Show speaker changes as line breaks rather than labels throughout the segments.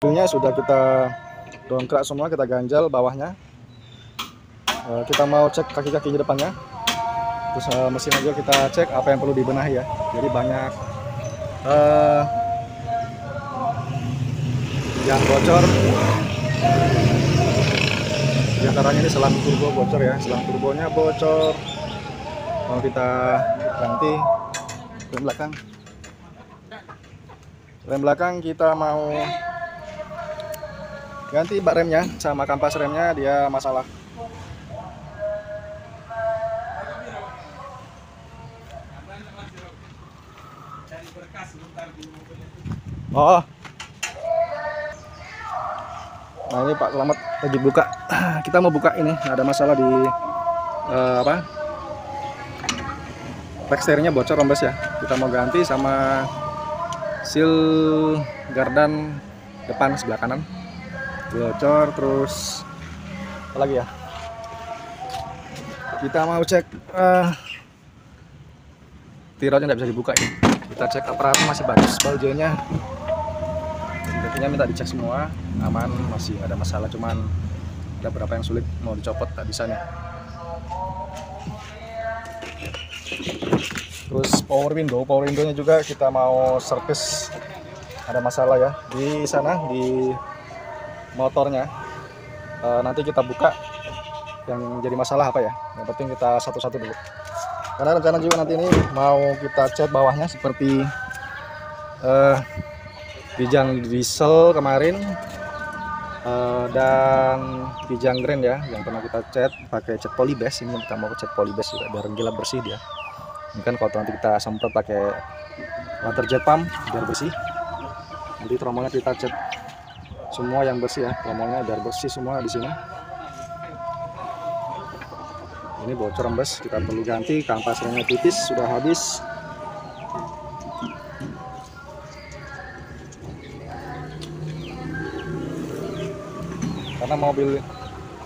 Mobilnya sudah kita dongkrak semua, kita ganjal bawahnya. Kita mau cek kaki-kakinya depannya. Terus mesin juga kita cek apa yang perlu dibenahi ya. Jadi banyak yang bocor. Di antaranya ini selang turbo bocor ya, selang turbonya bocor. Mau kita ganti. Rem belakang kita mau ganti bak remnya sama kampas remnya, dia masalah. Oh, nah ini Pak Selamat lagi buka. Kita mau buka ini, ada masalah di rek steeringnya bocor rembes ya. Kita mau ganti sama seal gardan depan sebelah kanan bocor. Terus apa lagi ya, kita mau cek tirotnya nggak bisa dibuka ini. Kita cek aparatur masih bagus, bautnya minta dicek semua aman, masih nggak ada masalah, cuman ada beberapa yang sulit mau dicopot tak bisa nih. Terus power windownya juga kita mau servis, ada masalah ya di sana di motornya. Nanti kita buka yang jadi masalah apa ya, yang penting kita satu-satu dulu, karena rencana juga nanti ini mau kita cat bawahnya seperti Kijang diesel kemarin dan Kijang Grand ya, yang pernah kita cat pakai cat polybase. Ini kita mau cat polybase juga biar gila bersih dia. Ini kan kalau nanti kita semprot pakai water jet pump biar bersih. Nanti tromolnya kita cat semua yang bersih ya, tromolnya biar bersih semua di sini. Ini bocor rembes, kita perlu ganti. Kampas remnya tipis, sudah habis.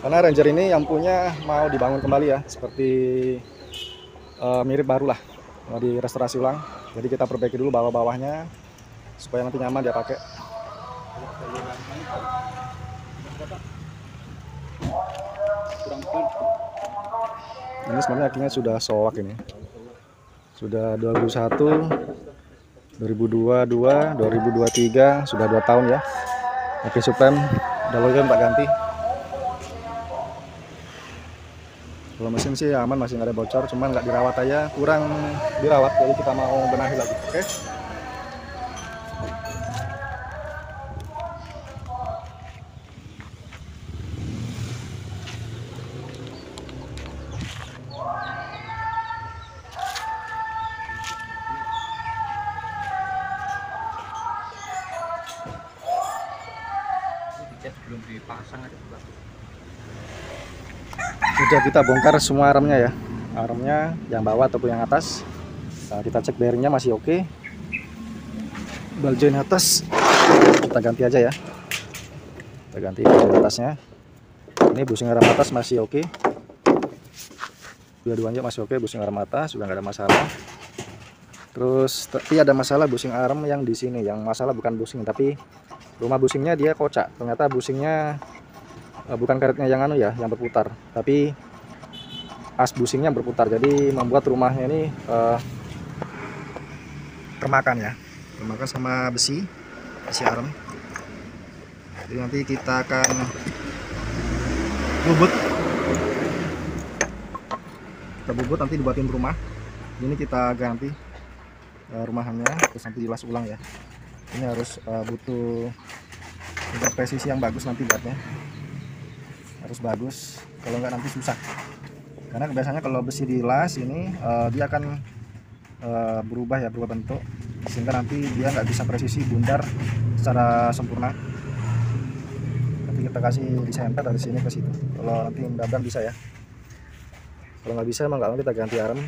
Karena Ranger ini yang punya mau dibangun kembali ya, seperti mirip baru lah, mau direstorasi ulang. Jadi kita perbaiki dulu bawah-bawahnya supaya nanti nyaman dia pakai. Ini sebenarnya akinya sudah soak, ini sudah 2001, 2022, 2023, sudah 2 tahun ya. Aki Supreme udah login tak ganti. Kalau mesin sih aman, masih nggak ada bocor, cuman nggak dirawat aja, kurang dirawat, jadi kita mau benahi lagi. Oke.
Belum dipasang aja.
Sudah kita bongkar semua armnya ya, armnya yang bawah ataupun yang atas. Nah, kita cek bearingnya masih oke. Ball joint atas kita ganti aja ya, kita ganti ball joint atasnya. Ini busing arm atas masih oke, dua-duanya masih oke. Busing arm atas sudah nggak ada masalah. Terus tapi ada masalah busing arm yang di sini. Yang masalah bukan busing, tapi rumah busingnya dia kocak. Ternyata busingnya bukan karetnya yang yang berputar, tapi as busingnya berputar, jadi membuat rumahnya ini termakan ya, termakan sama besi arm. Jadi nanti kita akan bubut nanti dibuatin rumah. Ini kita ganti rumahannya, terus nanti dilas ulang ya. Ini harus butuh presisi yang bagus, nanti buatnya harus bagus, kalau nggak nanti susah. Karena biasanya kalau besi dilas ini dia akan berubah bentuk, sehingga nanti dia nggak bisa presisi bundar secara sempurna. Nanti kita kasih disempet dari sini ke situ. Kalau nanti mendadak bisa ya, kalau nggak bisa emang nggak, kita ganti arm.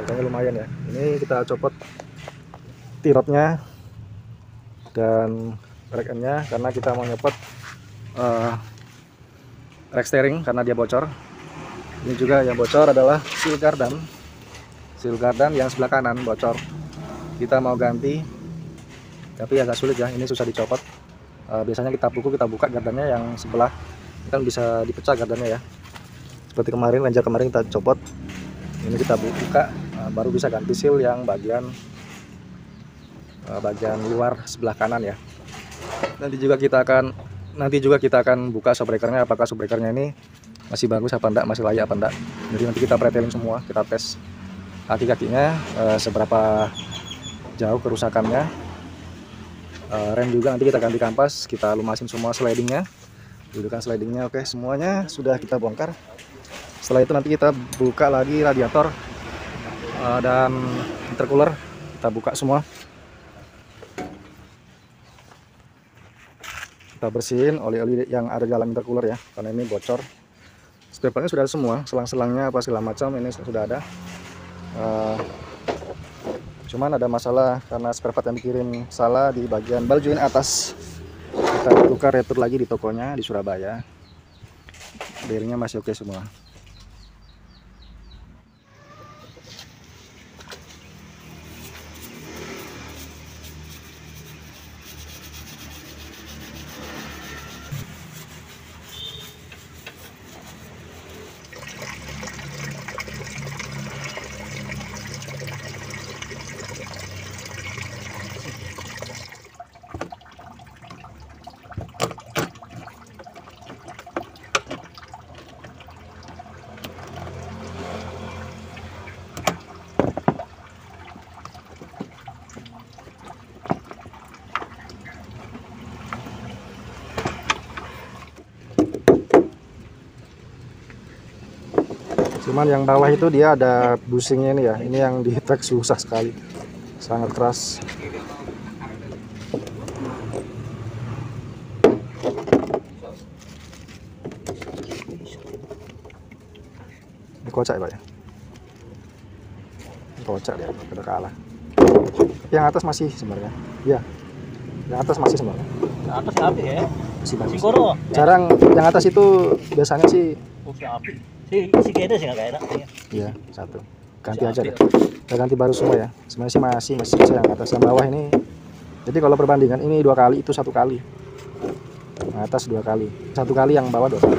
Harganya lumayan ya. Ini kita copot tirotnya dan rek M-nya karena kita mau nyopot rek steering karena dia bocor. Ini juga yang bocor adalah seal gardan yang sebelah kanan bocor. Kita mau ganti tapi agak sulit ya, ini susah dicopot. Biasanya kita buka gardannya yang sebelah kan bisa dipecah gardannya ya, seperti kemarin Ranger kemarin kita copot, ini kita buka baru bisa ganti seal yang bagian luar sebelah kanan ya. Nanti juga kita akan buka shockbreakernya, apakah shockbreakernya ini masih bagus apa enggak, masih layak apa enggak. Jadi nanti kita pretelin semua, kita tes kaki-kakinya seberapa jauh kerusakannya. Rem juga nanti kita ganti kampas, kita lumasin semua slidingnya, dudukan slidingnya. Oke, semuanya sudah kita bongkar. Setelah itu nanti kita buka lagi radiator dan intercooler, kita buka semua, kita bersihin oli-oli yang ada di dalam intercooler ya, karena ini bocor. Spare partnya sudah ada semua, selang-selangnya apa segala macam ini sudah ada. Cuman ada masalah karena spare part yang dikirim salah di bagian ball joint atas. Kita tukar retur lagi di tokonya di Surabaya. Bearingnya masih oke semua. Cuman yang bawah itu dia ada busingnya ini ya, ini yang di track susah sekali, sangat keras. Ini kocak ya Pak ya, kocak dia, udah kalah. Yang atas masih sebenarnya, ya, yang atas masih sebenarnya.
Yang atas api ya,
Masih bagus.
Jarang
yang atas itu biasanya sih.
api. Si kede sih nggak enak.
Iya, satu. Ganti aja deh. Kita ganti baru semua ya. Sebenarnya sih masih bisa yang atas, yang bawah ini. Jadi kalau perbandingan ini 2 kali, itu 1 kali. Yang atas 2 kali. 1 kali, yang bawah 2 kali.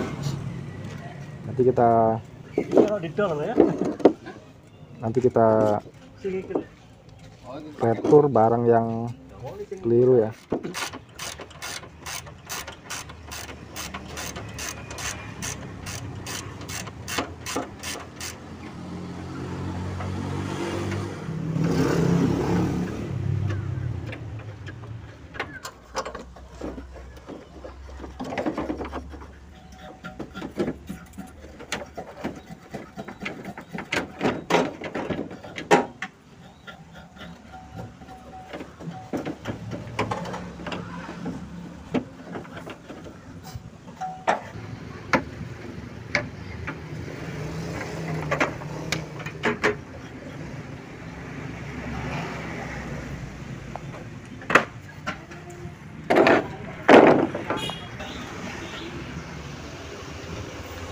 Nanti kita
ya.
Nanti kita retur barang yang keliru ya.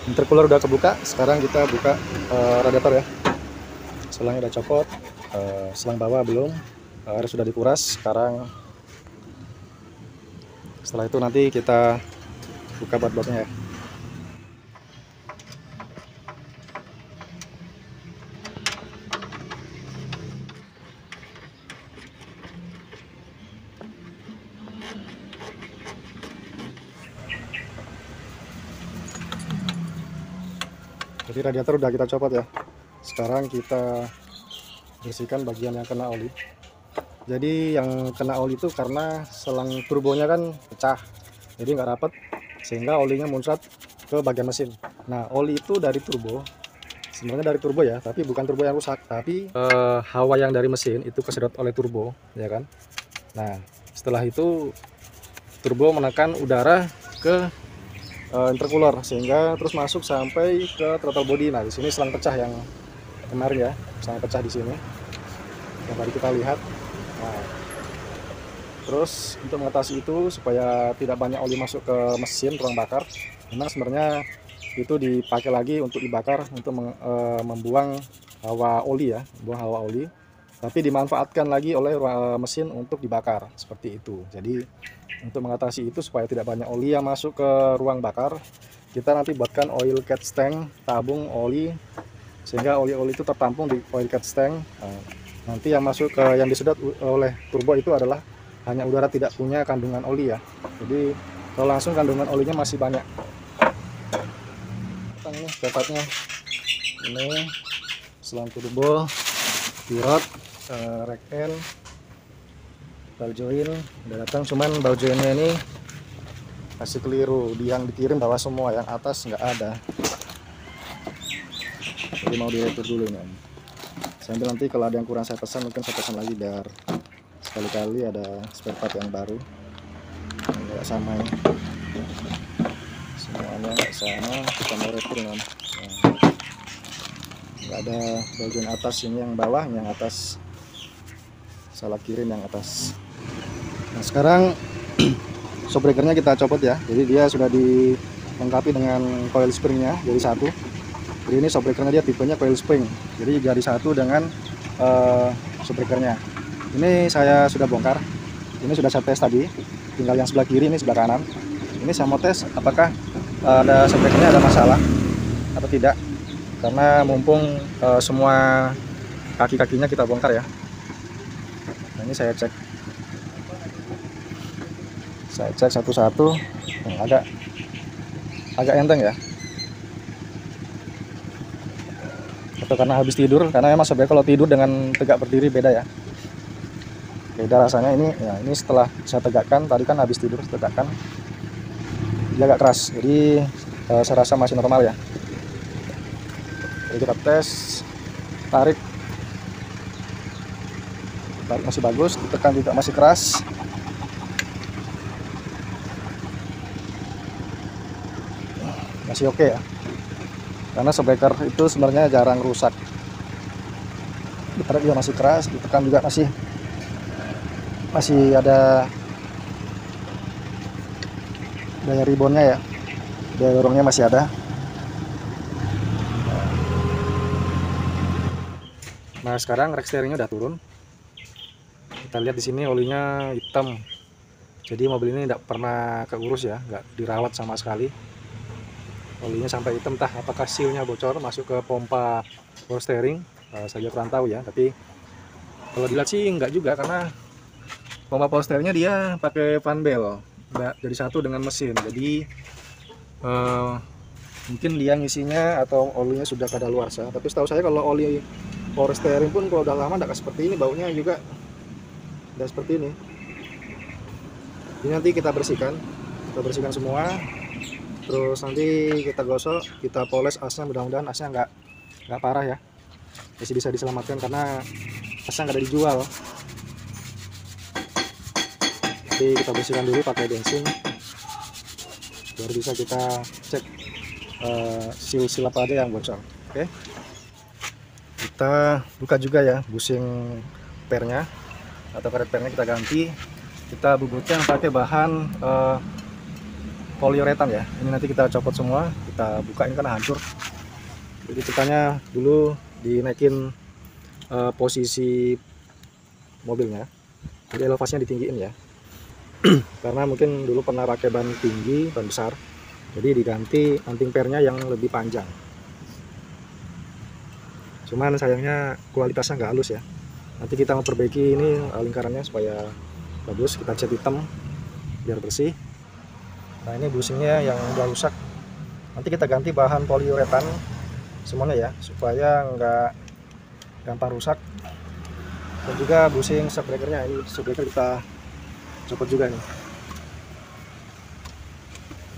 Intercooler udah kebuka, sekarang kita buka radiator ya. Selangnya udah copot, selang bawah belum, air sudah dikuras. Setelah itu nanti kita buka baut-bautnya ya. Jadi radiator udah kita copot ya. Sekarang kita bersihkan bagian yang kena oli. Jadi yang kena oli itu karena selang turbonya kan pecah, jadi nggak rapat, sehingga olinya muncrat ke bagian mesin. Nah, oli itu dari turbo, sebenarnya dari turbo ya, tapi bukan turbo yang rusak, tapi hawa yang dari mesin itu kesedot oleh turbo, ya kan. Nah, setelah itu turbo menekan udara ke intercooler, sehingga terus masuk sampai ke throttle body. Nah, di sini selang pecah yang kemarin ya, selang pecah di sini yang tadi kita lihat. Nah, terus untuk mengatasi itu supaya tidak banyak oli masuk ke mesin ruang bakar, memang sebenarnya itu dipakai lagi untuk dibakar untuk membuang hawa oli ya, buang hawa oli. tapi dimanfaatkan lagi oleh mesin untuk dibakar seperti itu. Jadi untuk mengatasi itu supaya tidak banyak oli yang masuk ke ruang bakar, kita nanti buatkan oil catch tank, tabung oli, sehingga oli-oli itu tertampung di oil catch tank. Nanti yang masuk ke yang disedot oleh turbo itu adalah hanya udara, tidak punya kandungan oli ya. Jadi kalau langsung kandungan olinya masih banyak. Ini dapatnya ini selang turbo, pirot, rack end, ball joint udah datang, cuman ball jointnya ini masih keliru. Yang dikirim bawah semua, yang atas nggak ada. Jadi mau diretur dulu nih. Sambil nanti kalau ada yang kurang saya pesan, mungkin saya pesan lagi biar sekali-kali ada spare part yang baru. Nggak sama ya. Semuanya nggak sama, kita mau retur nih. Nggak ada bagian atas, ini yang bawah, yang atas salah kirim yang atas. Nah sekarang shockbreakernya kita copot ya, jadi dia sudah dilengkapi dengan coil springnya jadi satu. Jadi ini shockbreakernya dia tipenya coil spring, jadi jadi satu dengan shockbreakernya. Ini saya sudah bongkar, ini sudah saya tes tadi, tinggal yang sebelah kiri, ini sebelah kanan. Ini saya mau tes apakah ada shockbreakernya ada masalah atau tidak, karena mumpung semua kaki-kakinya kita bongkar ya. Nah, ini saya cek satu-satu. Agak enteng ya, atau karena habis tidur, karena emang sebenarnya kalau tidur dengan tegak berdiri beda ya, beda rasanya. Ini ya, ini setelah saya tegakkan, tadi kan habis tidur tegakkan, dia agak keras, jadi saya rasa masih normal ya. Jadi kita tes, tarik masih bagus, ditekan juga masih keras. Masih oke ya, karena shockbreaker itu sebenarnya jarang rusak. Ditarik juga masih keras, ditekan juga masih ada daya reboundnya ya, daya dorongnya masih ada. Nah sekarang rack steeringnya udah turun. Kita lihat di sini olinya hitam. Jadi mobil ini tidak pernah keurus ya, nggak dirawat sama sekali. Olinya sampai hitam, entah apakah sealnya bocor masuk ke pompa power steering, saya kurang tahu ya. Tapi kalau dilihat sih nggak juga, karena pompa power steeringnya dia pakai fan belt, jadi satu dengan mesin. Jadi mungkin dia ngisinya atau olinya sudah kadaluarsa. Tapi setahu saya kalau oli power steering pun kalau udah lama tidak seperti ini, baunya juga udah seperti ini. Ini nanti kita bersihkan semua, terus nanti kita gosok, kita poles asnya. Mudah-mudahan asnya nggak parah ya, masih bisa diselamatkan karena asnya nggak ada dijual. Jadi kita bersihkan dulu pakai bensin, baru bisa kita cek seal apa aja yang bocor. Oke, kita buka juga ya bushing pernya atau karet pernya, kita ganti. Kita bubutkan pakai bahan poliuretan ya. Ini nanti kita copot semua, kita buka, ini karena hancur. Jadi ceritanya dulu dinaikin posisi mobilnya, jadi elevasinya ditinggiin ya. Karena mungkin dulu pernah pakai ban tinggi, ban besar, jadi diganti anting pernya yang lebih panjang. Cuman sayangnya kualitasnya nggak halus ya. Nanti kita memperbaiki ini lingkarannya supaya bagus, kita cat hitam biar bersih. Nah ini bushingnya yang udah rusak, nanti kita ganti bahan poliuretan semuanya ya, supaya nggak gampang rusak. Dan juga bushing shockbreakernya, ini shockbreaker kita copot juga nih.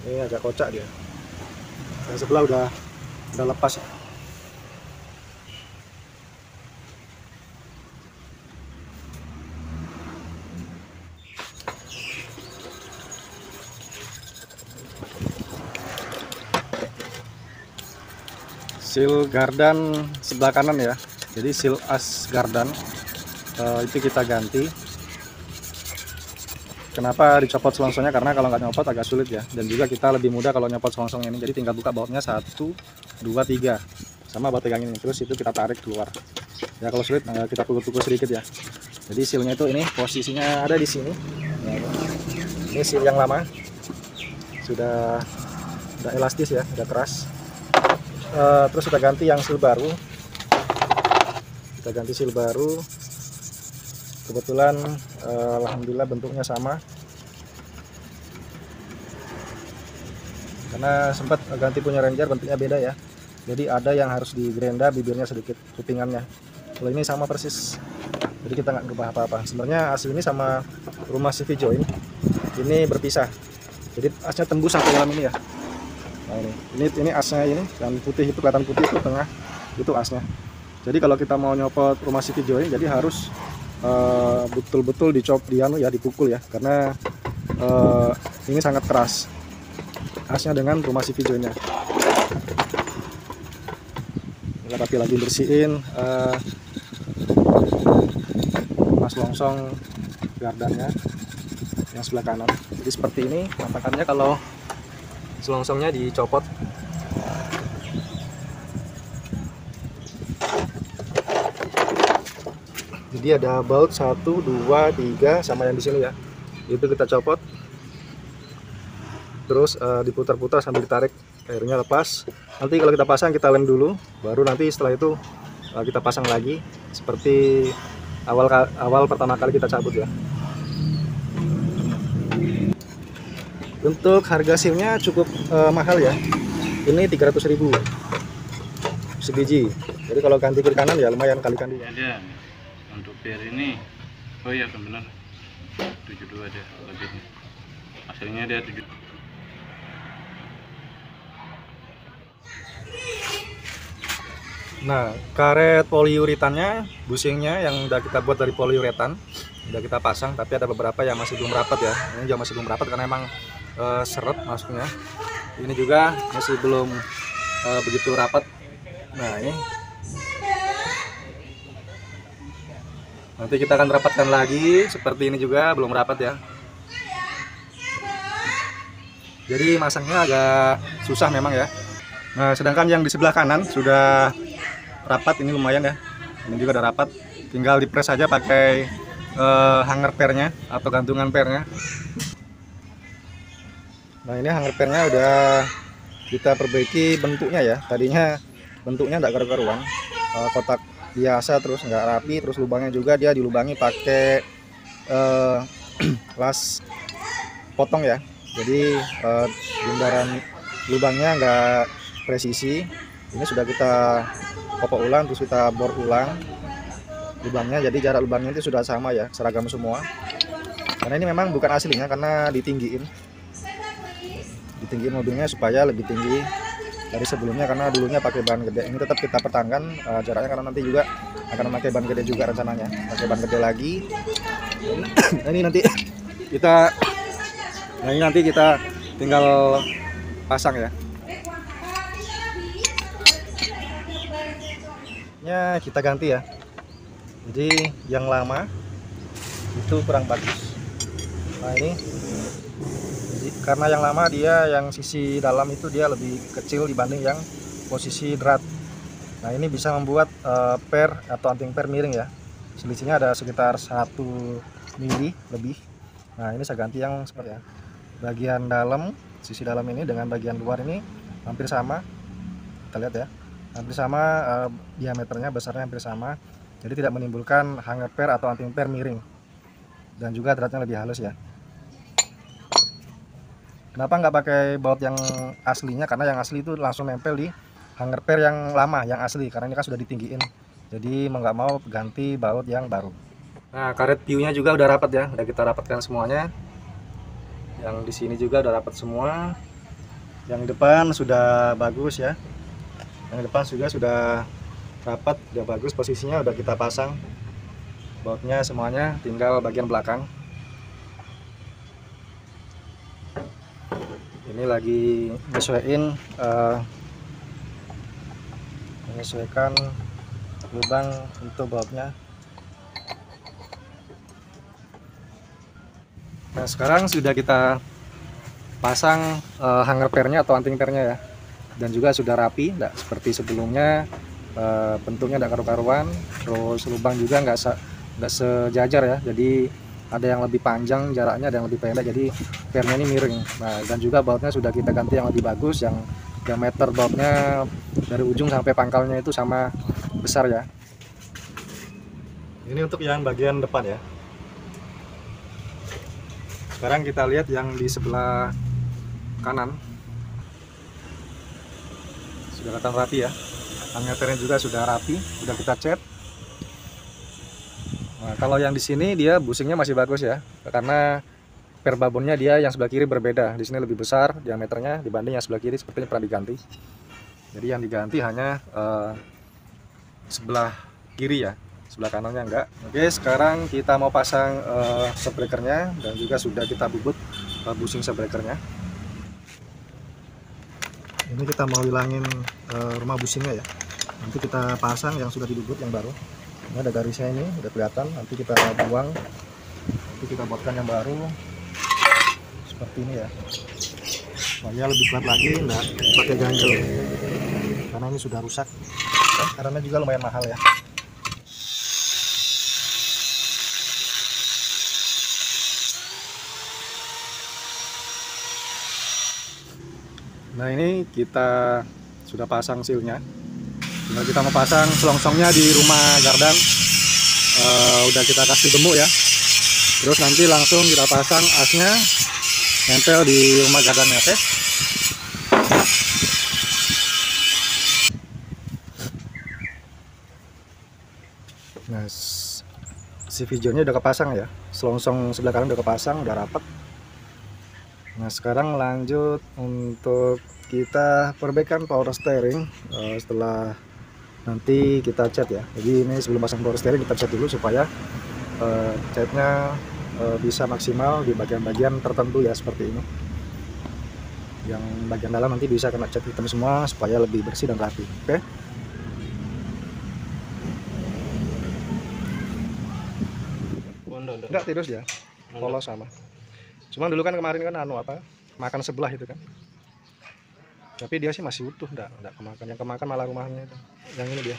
Ini agak kocak dia, yang sebelah udah lepas ya. Seal gardan sebelah kanan ya, jadi seal as gardan itu kita ganti. Kenapa dicopot selongsongnya? Karena kalau nggak nyopot agak sulit ya, dan juga kita lebih mudah kalau nyopot selongsong ini. Jadi tinggal buka bautnya 1, 2, 3 sama baut pegang ini, terus itu kita tarik keluar Ya kalau sulit kita pukul-pukul sedikit ya. Jadi sealnya itu ini posisinya ada di sini. Nah, ini seal yang lama, sudah elastis ya, udah keras. Terus kita ganti yang seal baru. Kita ganti seal baru. Kebetulan alhamdulillah bentuknya sama. Karena sempat ganti punya Ranger bentuknya beda ya. Jadi ada yang harus digerenda bibirnya sedikit, kupingannya. Kalau ini sama persis. Jadi kita nggak berubah apa-apa. Sebenarnya as ini sama rumah CV Join ini berpisah. Jadi asnya tembus sampai dalam ini ya. Nah ini asnya ini, dan putih itu kelihatan putih itu tengah itu asnya. Jadi kalau kita mau nyopot rumah CV Join, jadi harus betul-betul dipukul ya, karena ini sangat keras asnya dengan rumah CV Joinnya. Kita rapi lagi bersihin mas longsong gardannya yang sebelah kanan. Jadi seperti ini penampakannya kalau selongsongnya dicopot. Jadi ada baut 1, 2, 3 sama yang di sini ya. Itu kita copot. Terus diputar-putar sambil ditarik, akhirnya lepas. Nanti kalau kita pasang kita lem dulu, baru nanti setelah itu kita pasang lagi seperti awal pertama kali kita cabut ya. Untuk harga sealnya cukup mahal ya. Ini 300.000 sebiji. Jadi kalau ganti kiri kanan ya lumayan kali-kali.
Ada untuk pair ini, oh iya benar 72 ada lebihnya. Hasilnya dia 7.
Nah, karet poliuretannya, busingnya yang udah kita buat dari poliuretan, udah kita pasang, tapi ada beberapa yang masih belum rapat ya. Ini juga masih belum rapat karena emang seret masuknya. Ini juga masih belum begitu rapat. Nah, ini nanti kita akan rapatkan lagi. Seperti ini juga belum rapat ya. Jadi masangnya agak susah memang ya. Nah, sedangkan yang di sebelah kanan sudah rapat, ini lumayan ya. Ini juga udah rapat, tinggal dipres saja pakai hanger pernya atau gantungan pernya. Nah, ini hanger pernya udah kita perbaiki bentuknya ya. Tadinya bentuknya nggak karu-karuan, kotak biasa, terus nggak rapi, terus lubangnya juga dia dilubangi pakai las potong ya. Jadi bundaran lubangnya nggak presisi. Ini sudah kita kopok ulang, terus kita bor ulang lubangnya, jadi jarak lubangnya itu sudah sama ya, seragam semua. Karena ini memang bukan aslinya, karena ditinggiin mobilnya supaya lebih tinggi dari sebelumnya, karena dulunya pakai ban gede. Ini tetap kita pertahankan jaraknya, karena nanti juga akan memakai ban gede juga rencananya, pakai ban gede lagi. Ini nanti kita tinggal pasang ya. Kita ganti ya. Jadi yang lama itu kurang bagus. Nah ini karena yang lama dia yang sisi dalam itu dia lebih kecil dibanding yang posisi drat. Nah ini bisa membuat per atau anting per miring ya. Selisihnya ada sekitar 1 mili lebih. Nah ini saya ganti yang seperti ya. Bagian dalam, sisi dalam ini dengan bagian luar ini hampir sama. Kita lihat ya, hampir sama diameternya, besarnya hampir sama. Jadi tidak menimbulkan hanger per atau anting per miring. Dan juga dratnya lebih halus ya. Kenapa nggak pakai baut yang aslinya? Karena yang asli itu langsung nempel di hanger per yang lama, yang asli. Karena ini kan sudah ditinggiin. Jadi mau nggak mau ganti baut yang baru. Nah, karet piunya juga udah rapat ya. Udah kita rapatkan semuanya. Yang di sini juga udah rapat semua. Yang depan sudah bagus ya. Yang depan juga sudah rapat, udah bagus posisinya, udah kita pasang bautnya semuanya, tinggal bagian belakang. Ini lagi menyesuaikan lubang untuk bautnya. Nah sekarang sudah kita pasang hanger pernya atau anting pernya ya, dan juga sudah rapi, tidak seperti sebelumnya bentuknya tidak karu-karuan, terus lubang juga nggak sejajar ya, jadi ada yang lebih panjang jaraknya, ada yang lebih pendek, jadi pernya ini miring. Nah, dan juga bautnya sudah kita ganti yang lebih bagus, yang diameter bautnya dari ujung sampai pangkalnya itu sama besar ya. Ini untuk yang bagian depan ya. Sekarang kita lihat yang di sebelah kanan. Sudah kelihatan rapi ya. Ammeternya juga sudah rapi, sudah kita cat. Nah, kalau yang di sini dia busingnya masih bagus ya, karena per babonnya dia yang sebelah kiri berbeda. Di sini lebih besar diameternya dibanding yang sebelah kiri, sepertinya pernah diganti. Jadi yang diganti hanya sebelah kiri ya, sebelah kanannya enggak. Oke, sekarang kita mau pasang shockbreakernya, dan juga sudah kita bubut busing shockbreakernya. Ini kita mau hilangin rumah busingnya ya. Nanti kita pasang yang sudah dibubut yang baru. Ini ada garisnya, ini udah kelihatan. Nanti kita buang, nanti kita buatkan yang baru seperti ini ya, supaya lebih kuat lagi, nggak pakai ganjel karena ini sudah rusak. Karena juga lumayan mahal ya. Nah, ini kita sudah pasang sealnya. Tinggal kita mau pasang selongsongnya di rumah gardan. Udah kita kasih gemuk ya. Terus nanti langsung kita pasang asnya, nempel di rumah gardannya. Oke. Nah, si visionnya udah kepasang ya. Selongsong sebelah kanan udah kepasang, udah rapat. Nah, sekarang lanjut untuk kita perbaikan power steering setelah nanti kita cat ya. Jadi ini sebelum pasang power steering kita cat dulu supaya catnya bisa maksimal di bagian-bagian tertentu ya, seperti ini. Yang bagian dalam nanti bisa kena cat hitam semua supaya lebih bersih dan rapi. Oke. Enggak, tirus ya, polos sama. Cuman dulu kan kemarin kan makan sebelah itu kan. Tapi dia sih masih utuh, enggak kemakan. Yang kemakan malah rumahnya itu. Yang ini dia.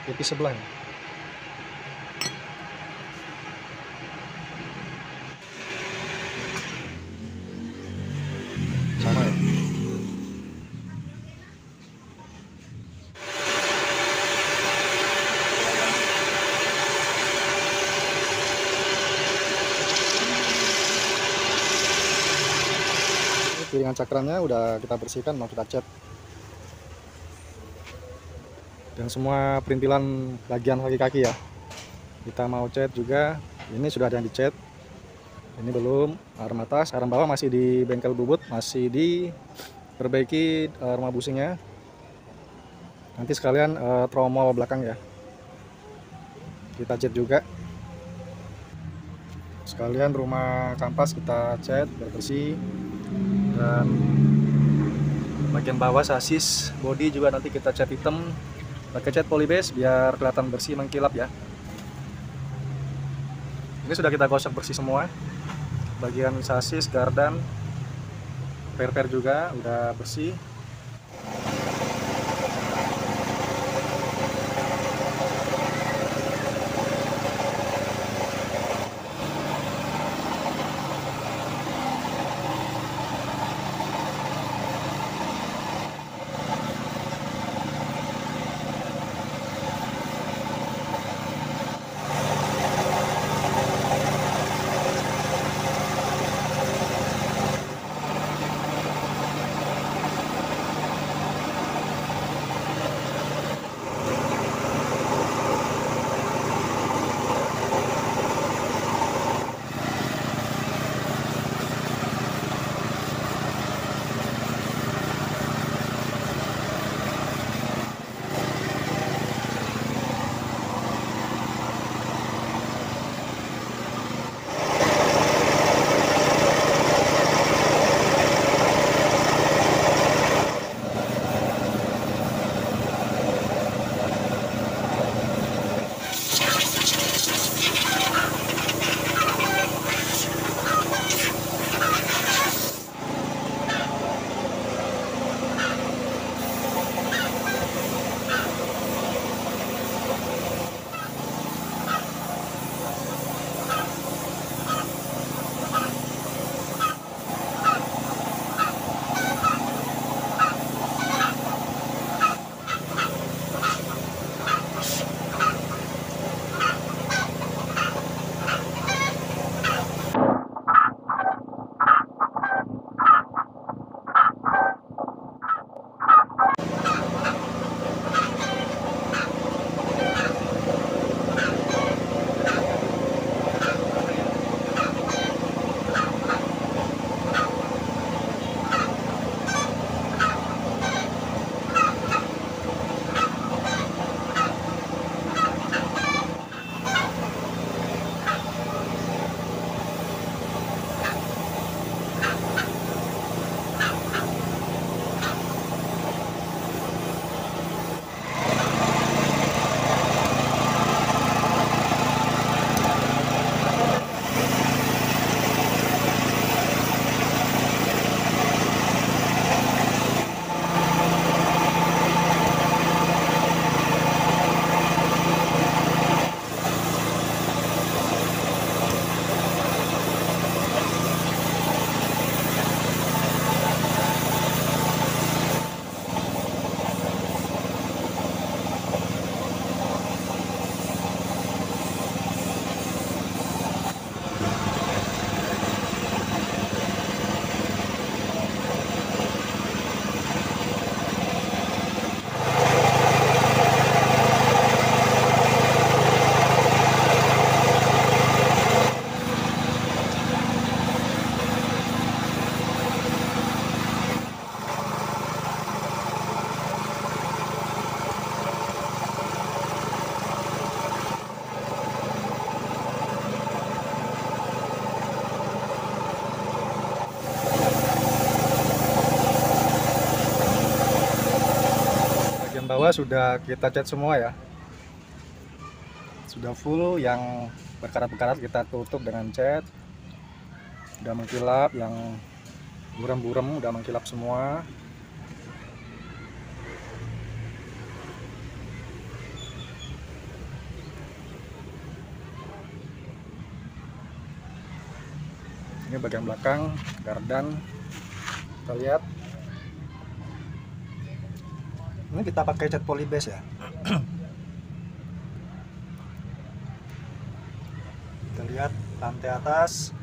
Pipi sebelah. Sama ya. Piringan cakramnya udah kita bersihkan, mau kita cat. Dan semua perintilan bagian kaki-kaki ya, kita mau cat juga. Ini sudah ada yang dicat, ini belum. Arm atas, arm bawah masih di bengkel bubut, masih diperbaiki rumah busingnya. Nanti sekalian tromol belakang ya, kita cat juga. Sekalian rumah kampas kita cat biar bersih. Dan bagian bawah sasis bodi juga nanti kita cat hitam pakai cat polybase biar kelihatan bersih, mengkilap ya. Ini sudah kita gosok bersih semua. Bagian sasis, gardan, per juga udah bersih. bawah sudah kita cat semua ya, sudah full. Yang berkarat-berkarat kita tutup dengan cat, udah mengkilap. Yang buram-buram udah mengkilap semua. Ini bagian belakang gardan, kita lihat. Ini kita pakai cat polybase ya. Kita lihat lantai atas.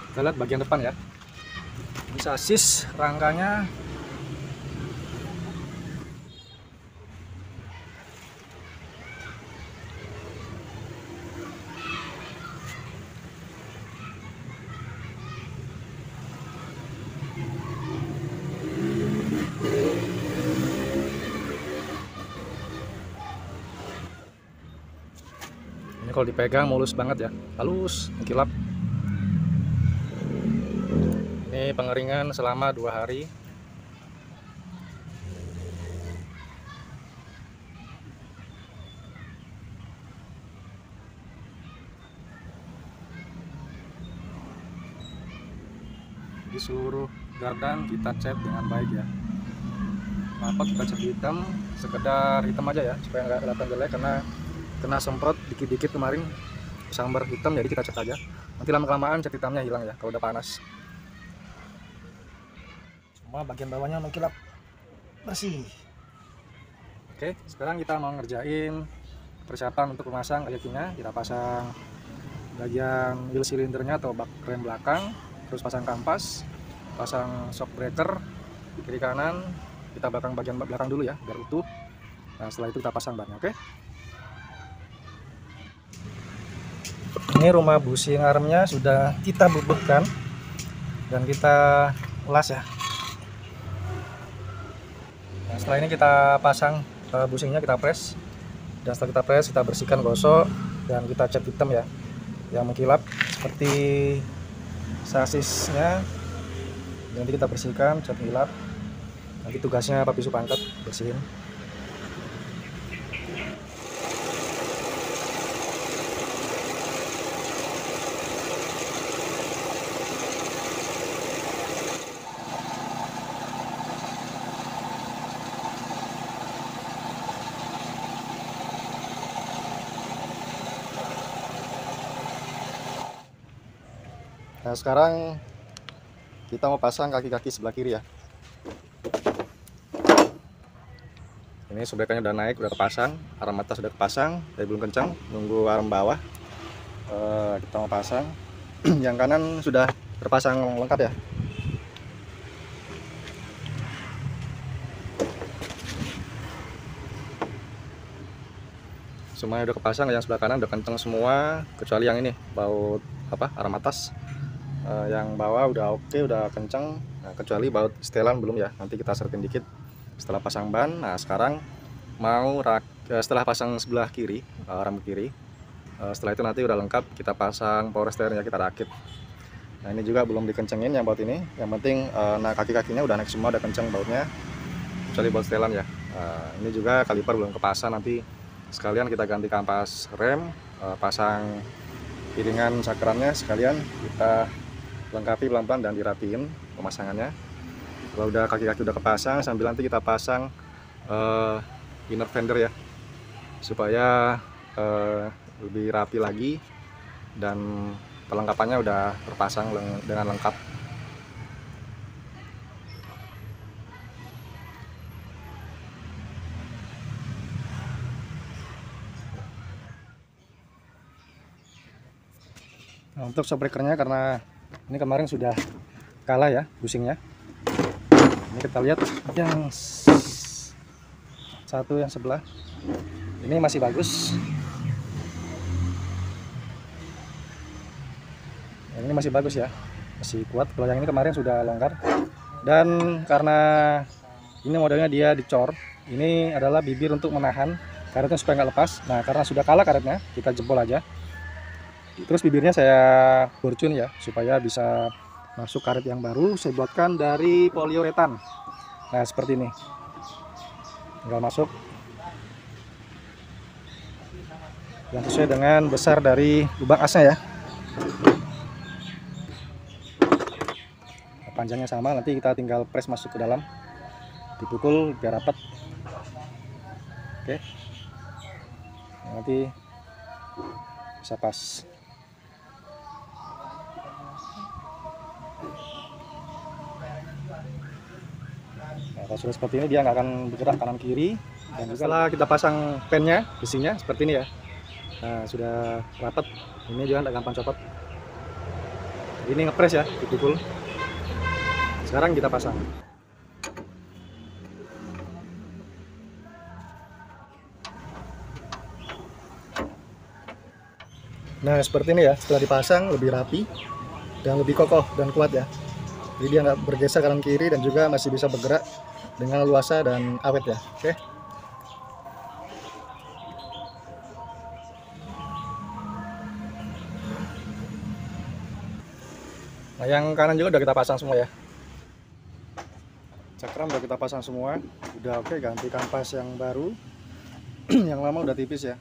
Kita lihat bagian depan ya. Ini sasis, rangkanya. Ini kalau dipegang mulus banget ya, halus, mengkilap. Ini pengeringan selama 2 hari. Di seluruh gardan kita cat dengan baik ya. Kenapa kita cat hitam? Sekedar hitam aja ya, supaya nggak kelihatan jelek, karena kena semprot dikit-dikit kemarin sambar hitam, jadi kita cat aja. Nanti lama-kelamaan cat hitamnya hilang ya kalau udah panas. Semua bagian bawahnya mengkilap bersih. Oke, sekarang kita mau ngerjain persiapan untuk memasang kakinya. Kita pasang bagian wheel silindernya atau bak rem belakang, terus pasang kampas, pasang shock breaker kiri kanan. Kita pasang bagian belakang dulu ya biar utuh. Nah, setelah itu kita pasang bannya. Oke. Ini rumah bushing armnya sudah kita bubutkan dan kita las ya. Nah, setelah ini kita pasang bushingnya, kita press, dan setelah kita press kita bersihkan, gosok, dan kita cat hitam ya yang mengkilap seperti sasisnya. Nanti kita bersihkan, cat hilap. Nanti tugasnya Pak Bisu pangkat bersihin. Nah, sekarang kita mau pasang kaki-kaki sebelah kiri ya. Ini subrekannya udah naik, udah kepasang, arm atas sudah kepasang, tapi belum kencang, nunggu arm bawah. Kita mau pasang. Yang kanan sudah terpasang lengkap ya. Semuanya udah kepasang, yang sebelah kanan udah kencang semua, kecuali yang ini baut arm atas. Yang bawah udah oke, udah kencang. Nah, kecuali baut setelan belum ya, nanti kita seretin dikit setelah pasang ban. Nah, sekarang mau setelah pasang sebelah kiri, arm kiri, setelah itu nanti udah lengkap kita pasang power steering ya, kita rakit. Nah, ini juga belum dikencengin yang baut ini. Yang penting nah kaki-kakinya udah naik semua, udah kenceng bautnya, kecuali baut setelan ya. Ini juga kaliper belum kepasang, nanti sekalian kita ganti kampas rem, pasang piringan sakrannya, sekalian kita lengkapi pelan-pelan dan dirapiin pemasangannya. Kalau udah kaki-kaki udah kepasang, sambil nanti kita pasang inner fender ya, supaya lebih rapi lagi dan perlengkapannya udah terpasang dengan lengkap. Nah, untuk shockbreakernya, karena ini kemarin sudah kalah ya bushingnya. Ini kita lihat yang satu yang sebelah ini masih bagus. Yang ini masih bagus ya, masih kuat. Kalau yang ini kemarin sudah longgar, dan karena ini modelnya dia dicor, ini adalah bibir untuk menahan karetnya supaya nggak lepas. Nah, karena sudah kalah karetnya, kita jebol aja. Terus bibirnya saya borcun ya, supaya bisa masuk karet yang baru. Saya buatkan dari poliuretan. Nah, seperti ini. Tinggal masuk. Yang sesuai dengan besar dari lubang asnya ya. Panjangnya sama, nanti kita tinggal press masuk ke dalam. Dipukul biar rapat. Oke. Nanti bisa pas. Nah, kalau sudah seperti ini dia nggak akan bergerak kanan kiri. Dan juga setelah kita pasang pennya, besinya seperti ini ya. Nah, sudah rapat. Ini juga nggak gampang copot. Ini ngepres ya, dipukul. Sekarang kita pasang. Nah, seperti ini ya, setelah dipasang lebih rapi dan lebih kokoh dan kuat ya. Jadi dia nggak bergeser kanan kiri dan juga masih bisa bergerak dengan leluasa dan awet ya. Oke. Nah, yang kanan juga udah kita pasang semua ya. Cakram udah kita pasang semua. Udah oke, ganti kampas yang baru. Yang lama udah tipis ya.